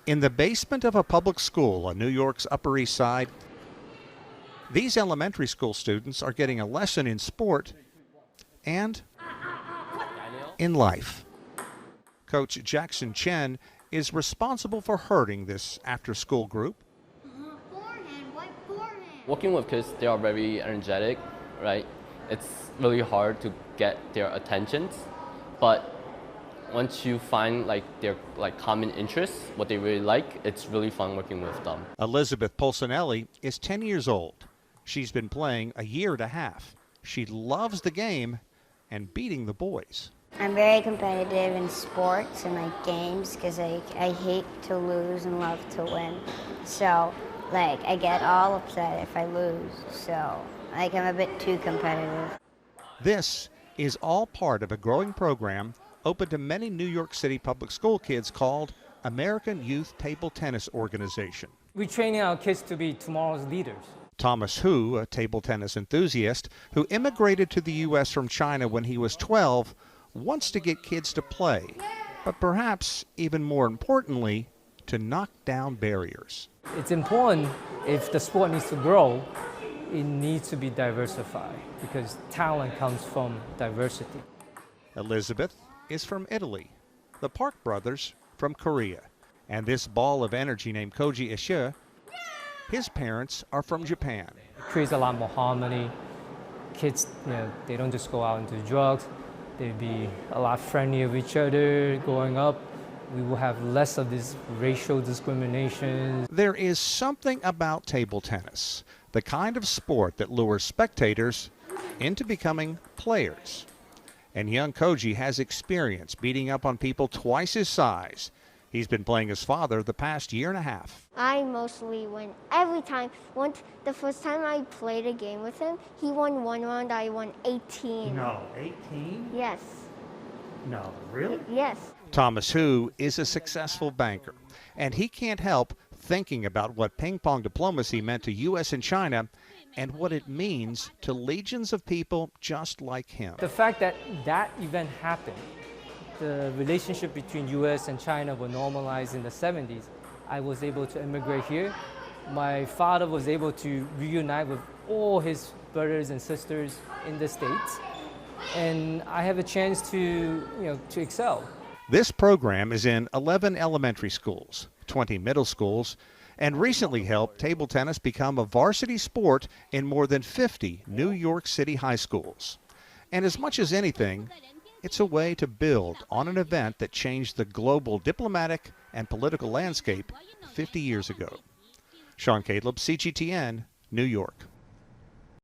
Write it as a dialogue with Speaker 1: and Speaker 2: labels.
Speaker 1: In the basement of a public school on New York's Upper East Side, these elementary school students are getting a lesson in sport and in life. Coach Jackson CHEN is responsible for herding this after-school group.
Speaker 2: Working with kids, they are very energetic, right? It's really hard to get their attention, but once you find their common interests, what they really like, it's really fun working with them.
Speaker 1: Elizabeth POLSANELLI is 10 years old. She's been playing a year and a half. She loves the game and beating the boys.
Speaker 3: I'm very competitive in sports and games because I hate to lose and love to win. So I get all upset if I lose. So I'm a bit too competitive.
Speaker 1: This is all part of a growing program open to many New York City public school kids called American Youth Table Tennis Organization.
Speaker 4: We're training our kids to be tomorrow's leaders.
Speaker 1: Thomas Hu, a table tennis enthusiast who immigrated to the U.S. from China when he was 12, wants to get kids to play, but perhaps even more importantly, to knock down barriers.
Speaker 4: It's important, if the sport needs to grow, it needs to be diversified because talent comes from diversity.
Speaker 1: Elizabeth is from Italy, the Park brothers from Korea, and this ball of energy named Koji Ishii, his parents are from Japan.
Speaker 4: It creates a lot more harmony. Kids, they don't just go out and do drugs. They'd be a lot friendlier with each other growing up. We will have less of this racial discrimination.
Speaker 1: There is something about table tennis, the kind of sport that lures spectators into becoming players. And young Koji has experience beating up on people twice his size. He's been playing his father the past year and a half.
Speaker 5: I mostly win every time. The first time I played a game with him, he won one round, I won 18.
Speaker 1: No, 18?
Speaker 5: Yes.
Speaker 1: No, really?
Speaker 5: Yes.
Speaker 1: Thomas Hu is a successful banker, and he can't help thinking about what ping pong diplomacy meant to U.S. and China and what it means to legions of people just like him.
Speaker 4: The fact that that event happened, the relationship between U.S. and China were normalized in the 70s. I was able to immigrate here. My father was able to reunite with all his brothers and sisters in the States. And I have a chance to excel.
Speaker 1: This program is in 11 elementary schools, 20 middle schools, and recently helped table tennis become a varsity sport in more than 50 New York City high schools. And as much as anything, it's a way to build on an event that changed the global diplomatic and political landscape 50 years ago. Sean Caleb, CGTN, New York.